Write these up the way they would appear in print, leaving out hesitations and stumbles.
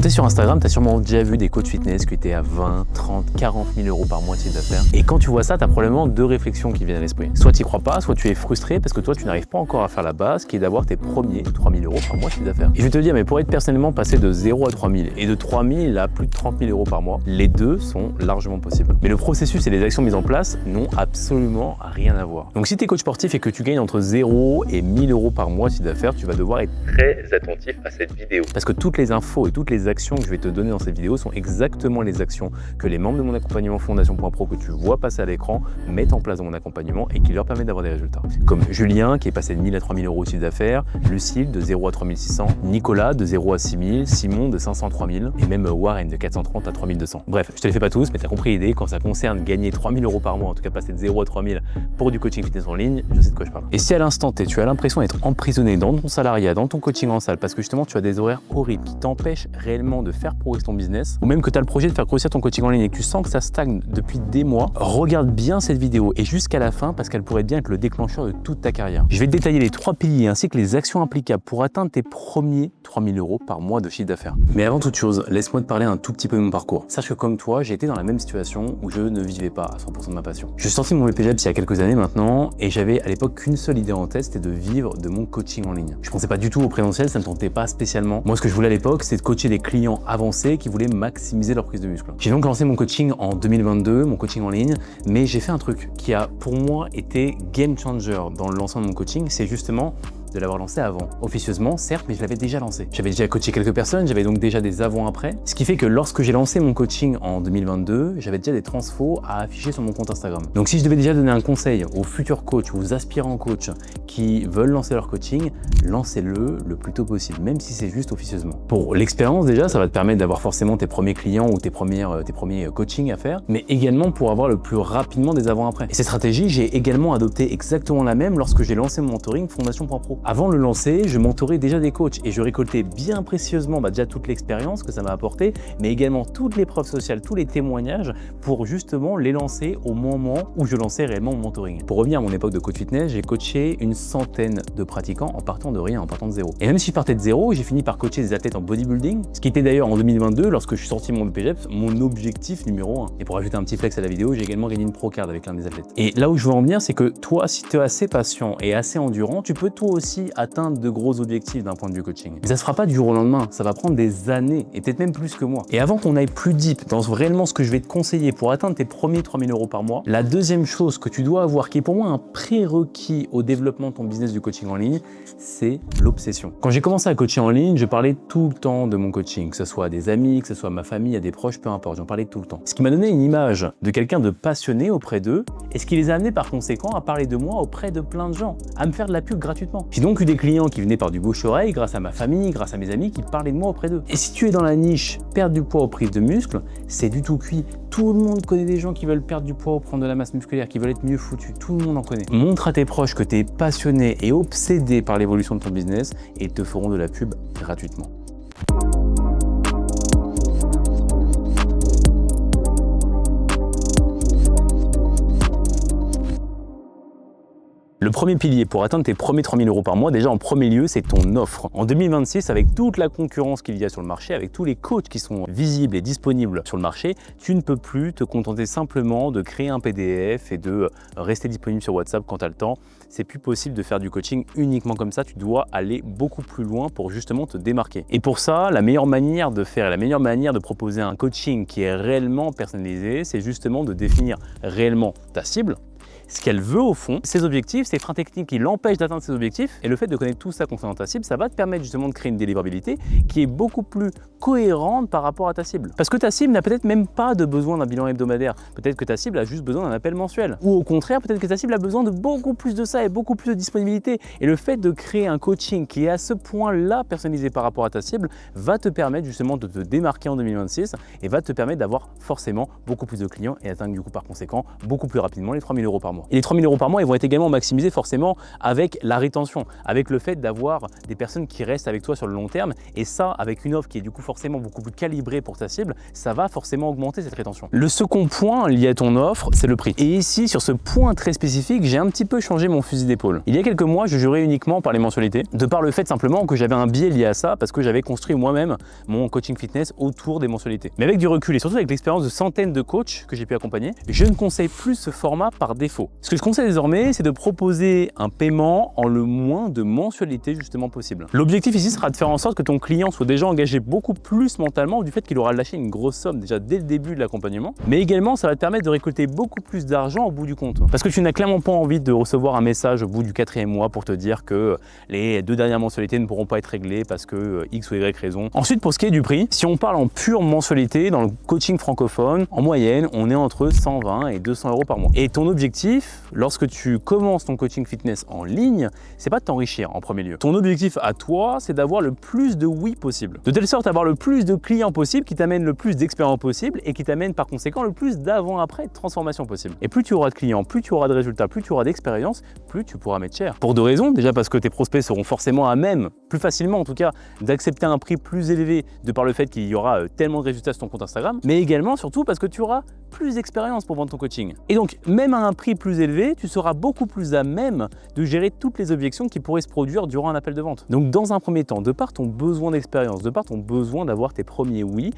tu es sur Instagram, tu as sûrement déjà vu des coachs fitness qui étaient à 20, 30, 40 000 euros par mois de chiffre d'affaires. Et quand tu vois ça, tu as probablement deux réflexions qui viennent à l'esprit. Soit tu n'y crois pas, soit tu es frustré parce que toi, tu n'arrives pas encore à faire la base qui est d'avoir tes premiers 3 000 euros par mois de chiffre d'affaires. Et je vais te dire, mais pour être personnellement passé de 0 à 3 000 et de 3 000 à plus de 30 000 euros par mois, les deux sont largement possibles. Mais le processus et les actions mises en place n'ont absolument rien à voir. Donc si tu es coach sportif et que tu gagnes entre 0 et 1000 euros par mois de chiffre d'affaires, tu vas devoir être très attentif à cette vidéo. Parce que toutes les infos et toutes les actions que je vais te donner dans cette vidéo sont exactement les actions que les membres de mon accompagnement Fondation.pro que tu vois passer à l'écran mettent en place dans mon accompagnement et qui leur permettent d'avoir des résultats. Comme Julien qui est passé de 1000 à 3000 euros de chiffre d'affaires, Lucille de 0 à 3600, Nicolas de 0 à 6000, Simon de 500 à 3000 et même Warren de 430 à 3200. Bref, je te les fais pas tous, mais tu as compris l'idée. Quand ça concerne gagner 3000 euros par mois, en tout cas passer de 0 à 3000 pour du coaching fitness en ligne, je sais de quoi je parle. Et si à l'instant T, tu as l'impression d'être emprisonné dans ton salariat, dans ton coaching en salle, parce que justement tu as des horaires horribles qui t'empêchent réellement de faire progresser ton business, ou même que tu as le projet de faire grossir ton coaching en ligne et que tu sens que ça stagne depuis des mois, regarde bien cette vidéo et jusqu'à la fin parce qu'elle pourrait bien être le déclencheur de toute ta carrière. Je vais te détailler les 3 piliers ainsi que les actions applicables pour atteindre tes premiers 3000 euros par mois de chiffre d'affaires. Mais avant toute chose, laisse-moi te parler un tout petit peu de mon parcours. Sache que comme toi, j'ai été dans la même situation où je ne vivais pas à 100% de ma passion. Je suis sorti de mon BPJEPS il y a quelques années maintenant et j'avais à l'époque qu'une seule idée en tête, c'était de vivre de mon coaching en ligne. Je pensais pas du tout au présentiel, ça ne tentait pas spécialement. Moi, ce que je voulais à l'époque, c'est de coacher des clients avancés qui voulaient maximiser leur prise de muscle. J'ai donc lancé mon coaching en 2022, mon coaching en ligne, mais j'ai fait un truc qui a pour moi été game changer dans le lancement de mon coaching, c'est justement de l'avoir lancé avant. Officieusement, certes, mais je l'avais déjà lancé. J'avais déjà coaché quelques personnes, j'avais donc déjà des avant-après. Ce qui fait que lorsque j'ai lancé mon coaching en 2022, j'avais déjà des transfos à afficher sur mon compte Instagram. Donc si je devais déjà donner un conseil aux futurs coachs ou aux aspirants coachs qui veulent lancer leur coaching, lancez-le le plus tôt possible, même si c'est juste officieusement. Pour l'expérience déjà, ça va te permettre d'avoir forcément tes premiers clients ou tes premiers coachings à faire, mais également pour avoir le plus rapidement des avant-après. Et cette stratégie, j'ai également adopté exactement la même lorsque j'ai lancé mon mentoring Fondation.pro. Avant de le lancer, je mentorais déjà des coachs et je récoltais bien précieusement déjà toute l'expérience que ça m'a apporté, mais également toutes les preuves sociales, tous les témoignages pour justement les lancer au moment où je lançais réellement mon mentoring. Pour revenir à mon époque de coach fitness, j'ai coaché une centaine de pratiquants en partant de rien, en partant de zéro. Et même si je partais de zéro, j'ai fini par coacher des athlètes en bodybuilding, ce qui était d'ailleurs en 2022, lorsque je suis sorti de mon BPJEPS, mon objectif numéro 1. Et pour ajouter un petit flex à la vidéo, j'ai également gagné une pro card avec l'un des athlètes. Et là où je veux en venir, c'est que toi, si tu es assez patient et assez endurant, tu peux toi aussi atteindre de gros objectifs d'un point de vue coaching. Mais ça se fera pas du jour au lendemain, ça va prendre des années et peut-être même plus que moi. Et avant qu'on aille plus deep dans réellement ce que je vais te conseiller pour atteindre tes premiers 3000 euros par mois, la deuxième chose que tu dois avoir, qui est pour moi un prérequis au développement de ton business du coaching en ligne, c'est l'obsession. Quand j'ai commencé à coacher en ligne, je parlais tout le temps de mon coaching, que ce soit à des amis, que ce soit à ma famille, à des proches, peu importe, j'en parlais tout le temps. Ce qui m'a donné une image de quelqu'un de passionné auprès d'eux et ce qui les a amenés par conséquent à parler de moi auprès de plein de gens, à me faire de la pub gratuitement. J'ai donc eu des clients qui venaient par du bouche-oreille grâce à ma famille, grâce à mes amis qui parlaient de moi auprès d'eux. Et si tu es dans la niche perdre du poids aux prises de muscles, c'est du tout cuit. Tout le monde connaît des gens qui veulent perdre du poids ou prendre de la masse musculaire, qui veulent être mieux foutus. Tout le monde en connaît. Montre à tes proches que tu es passionné et obsédé par l'évolution de ton business et ils te feront de la pub gratuitement. Le premier pilier pour atteindre tes premiers 3000 euros par mois, déjà en premier lieu, c'est ton offre. En 2026, avec toute la concurrence qu'il y a sur le marché, avec tous les coachs qui sont visibles et disponibles sur le marché, tu ne peux plus te contenter simplement de créer un PDF et de rester disponible sur WhatsApp quand tu as le temps. C'est plus possible de faire du coaching uniquement comme ça. Tu dois aller beaucoup plus loin pour justement te démarquer. Et pour ça, la meilleure manière de faire, la meilleure manière de proposer un coaching qui est réellement personnalisé, c'est justement de définir réellement ta cible, ce qu'elle veut au fond, ses objectifs, ses freins techniques qui l'empêchent d'atteindre ses objectifs. Et le fait de connaître tout ça concernant ta cible, ça va te permettre justement de créer une délivrabilité qui est beaucoup plus cohérente par rapport à ta cible. Parce que ta cible n'a peut-être même pas de besoin d'un bilan hebdomadaire. Peut-être que ta cible a juste besoin d'un appel mensuel. Ou au contraire, peut-être que ta cible a besoin de beaucoup plus de ça et beaucoup plus de disponibilité. Et le fait de créer un coaching qui est à ce point-là personnalisé par rapport à ta cible va te permettre justement de te démarquer en 2026 et va te permettre d'avoir forcément beaucoup plus de clients et atteindre du coup par conséquent beaucoup plus rapidement les 3000 euros par mois. vendre. Et les 3 000 € par mois, ils vont être également maximisés forcément avec la rétention, avec le fait d'avoir des personnes qui restent avec toi sur le long terme. Et ça, avec une offre qui est du coup forcément beaucoup plus calibrée pour ta cible, ça va forcément augmenter cette rétention. Le second point lié à ton offre, c'est le prix. Et ici, sur ce point très spécifique, j'ai un petit peu changé mon fusil d'épaule. Il y a quelques mois, je jurais uniquement par les mensualités, de par le fait simplement que j'avais un biais lié à ça, parce que j'avais construit moi-même mon coaching fitness autour des mensualités. Mais avec du recul et surtout avec l'expérience de centaines de coachs que j'ai pu accompagner, je ne conseille plus ce format par défaut. Ce que je conseille désormais, c'est de proposer un paiement en le moins de mensualités justement possible. L'objectif ici sera de faire en sorte que ton client soit déjà engagé beaucoup plus mentalement du fait qu'il aura lâché une grosse somme déjà dès le début de l'accompagnement, mais également ça va te permettre de récolter beaucoup plus d'argent au bout du compte. Parce que tu n'as clairement pas envie de recevoir un message au bout du 4e mois pour te dire que les 2 dernières mensualités ne pourront pas être réglées parce que X ou Y raison. Ensuite, pour ce qui est du prix, si on parle en pure mensualité, dans le coaching francophone, en moyenne, on est entre 120 et 200 € par mois. Et ton objectif, lorsque tu commences ton coaching fitness en ligne, c'est pas de t'enrichir en premier lieu. Ton objectif à toi, c'est d'avoir le plus de oui possible. De telle sorte à avoir le plus de clients possible qui t'amènent le plus d'expérience possible et qui t'amènent par conséquent le plus d'avant-après de transformation possible. Et plus tu auras de clients, plus tu auras de résultats, plus tu auras d'expérience, plus tu pourras mettre cher. Pour 2 raisons. Déjà parce que tes prospects seront forcément à même, plus facilement en tout cas, d'accepter un prix plus élevé de par le fait qu'il y aura tellement de résultats sur ton compte Instagram, mais également surtout parce que tu auras plus d'expérience pour vendre ton coaching. Et donc, même à un prix plus élevé, tu seras beaucoup plus à même de gérer toutes les objections qui pourraient se produire durant un appel de vente. Donc, dans un premier temps, de par ton besoin d'expérience, de par ton besoin d'avoir tes premiers oui,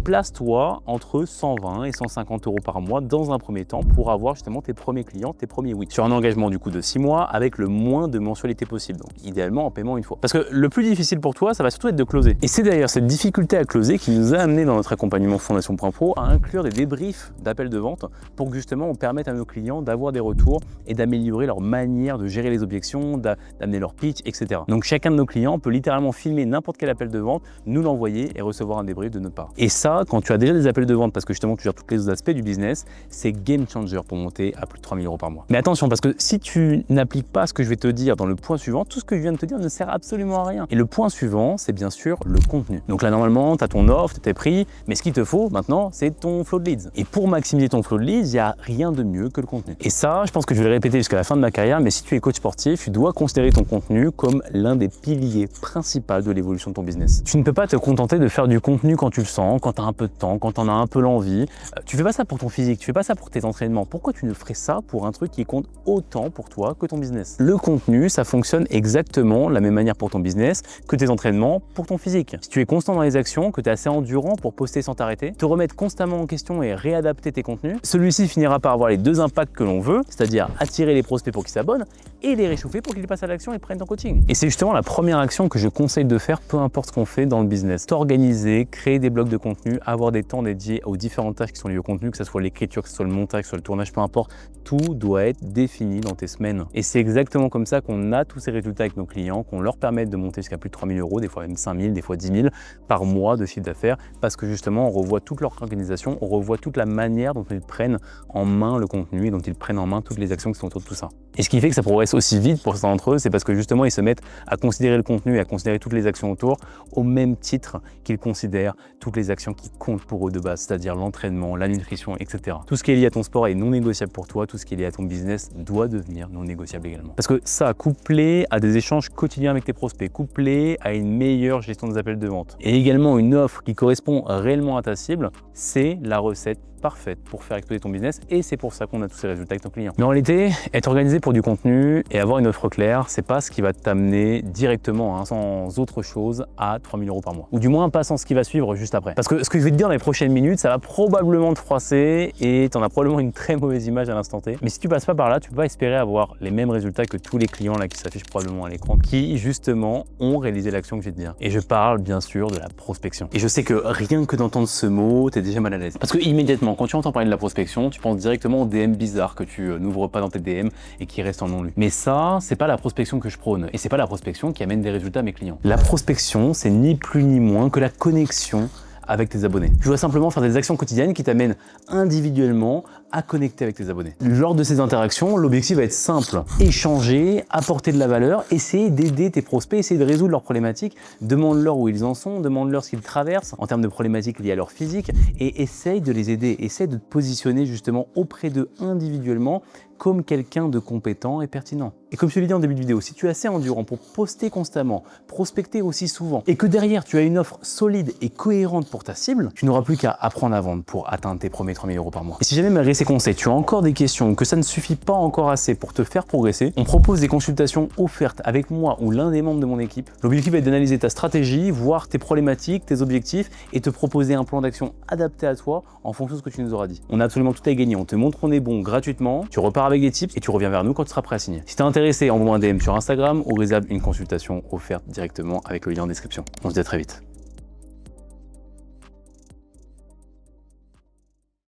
place-toi entre 120 et 150 € par mois dans un premier temps pour avoir justement tes premiers clients, tes premiers oui. Sur un engagement du coup de 6 mois avec le moins de mensualité possible. Donc, idéalement en paiement une fois. Parce que le plus difficile pour toi, ça va surtout être de closer. Et c'est d'ailleurs cette difficulté à closer qui nous a amené dans notre accompagnement Fondation.pro à inclure des débriefs d'appels de vente pour que justement on permette à nos clients d'avoir des retours et d'améliorer leur manière de gérer les objections, d'amener leur pitch, etc. Donc chacun de nos clients peut littéralement filmer n'importe quel appel de vente, nous l'envoyer et recevoir un débrief de notre part. Et ça, quand tu as déjà des appels de vente parce que justement tu gères tous les autres aspects du business, c'est game changer pour monter à plus de 3 000 € par mois. Mais attention, parce que si tu n'appliques pas ce que je vais te dire dans le point suivant, tout ce que je viens de te dire ne sert absolument à rien. Et le point suivant, c'est bien sûr le contenu. Donc là, normalement, tu as ton offre, tu as tes prix, mais ce qu'il te faut maintenant, c'est ton flow de leads. Et pour maximiser ton flow de leads, il n'y a rien de mieux que le contenu. Et ça, je pense que je vais le répéter jusqu'à la fin de ma carrière, mais si tu es coach sportif, tu dois considérer ton contenu comme l'un des piliers principaux de l'évolution de ton business. Tu ne peux pas te contenter de faire du contenu quand tu le sens, quand tu as un peu de temps, quand tu en as un peu l'envie. Tu fais pas ça pour ton physique, tu fais pas ça pour tes entraînements. Pourquoi tu ne ferais ça pour un truc qui compte autant pour toi que ton business? Le contenu, ça fonctionne exactement de la même manière pour ton business que tes entraînements pour ton physique. Si tu es constant dans les actions, que tu es assez endurant pour poster sans t'arrêter, te remettre constamment en question et réadapter tes contenus, celui-ci finira par avoir les 2 impacts que l'on veut, c'est-à-dire attirer les prospects pour qu'ils s'abonnent et les réchauffer pour qu'ils passent à l'action et prennent ton coaching. Et c'est justement la première action que je conseille de faire, peu importe ce qu'on fait dans le business. T'organiser, créer des blocs de contenu, avoir des temps dédiés aux différentes tâches qui sont liées au contenu, que ce soit l'écriture, que ce soit le montage, que ce soit le tournage, peu importe, tout doit être défini dans tes semaines. Et c'est exactement comme ça qu'on a tous ces résultats avec nos clients, qu'on leur permet de monter jusqu'à plus de 3 000 €, des fois même 5 000, des fois 10 000 par mois de chiffre d'affaires, parce que justement on revoit toute leur organisation, on revoit toute la manière dont ils prennent en main le contenu et dont ils prennent en main toutes les actions qui sont autour de tout ça. Et ce qui fait que ça progresse aussi vite pour certains d'entre eux, c'est parce que justement ils se mettent à considérer le contenu et à considérer toutes les actions autour au même titre qu'ils considèrent toutes les actions qui comptent pour eux de base, c'est-à-dire l'entraînement, la nutrition, etc. Tout ce qui est lié à ton sport est non négociable pour toi, tout ce qui est lié à ton business doit devenir non négociable également. Parce que ça, couplé à des échanges quotidiens avec tes prospects, couplé à une meilleure gestion des appels de vente et également une offre qui correspond réellement à ta cible, c'est la recette parfaite pour faire exploser ton business et c'est pour ça qu'on a tous ces résultats avec ton client. Mais en réalité, être organisé pour du contenu et avoir une offre claire, c'est pas ce qui va t'amener directement, sans autre chose, à 3 000 € par mois. Ou du moins pas sans ce qui va suivre juste après. Parce que ce que je vais te dire dans les prochaines minutes, ça va probablement te froisser et t'en as probablement une très mauvaise image à l'instant T. Mais si tu passes pas par là, tu peux pas espérer avoir les mêmes résultats que tous les clients là qui s'affichent probablement à l'écran, qui justement ont réalisé l'action que je vais te dire. Et je parle bien sûr de la prospection. Et je sais que rien que d'entendre ce mot, t'es déjà mal à l'aise. Parce que immédiatement, quand tu entends parler de la prospection, tu penses directement aux DM bizarres que tu n'ouvres pas dans tes DM et qui restent en non lu. Mais ça, c'est pas la prospection que je prône et c'est pas la prospection qui amène des résultats à mes clients. La prospection, c'est ni plus ni moins que la connexion avec tes abonnés. Tu dois simplement faire des actions quotidiennes qui t'amènent individuellement à connecter avec tes abonnés. Lors de ces interactions, l'objectif va être simple. Échanger, apporter de la valeur, essayer d'aider tes prospects, essayer de résoudre leurs problématiques, demande-leur où ils en sont, demande-leur ce qu'ils traversent en termes de problématiques liées à leur physique et essaye de les aider, essaye de te positionner justement auprès d'eux individuellement comme quelqu'un de compétent et pertinent. Et comme je te l'ai dit en début de vidéo, si tu es assez endurant pour poster constamment, prospecter aussi souvent, et que derrière tu as une offre solide et cohérente pour ta cible, tu n'auras plus qu'à apprendre à vendre pour atteindre tes premiers 3 000 € par mois. Et si jamais malgré ces conseils, tu as encore des questions ou que ça ne suffit pas encore assez pour te faire progresser, on propose des consultations offertes avec moi ou l'un des membres de mon équipe. L'objectif est d'analyser ta stratégie, voir tes problématiques, tes objectifs et te proposer un plan d'action adapté à toi en fonction de ce que tu nous auras dit. On a absolument tout à gagner, on te montre qu'on est bon gratuitement, tu repars avec des tips et tu reviens vers nous quand tu seras prêt à signer. Si tu es intéressé, envoie-moi un DM sur Instagram ou réserve une consultation offerte directement avec le lien en description. On se dit à très vite.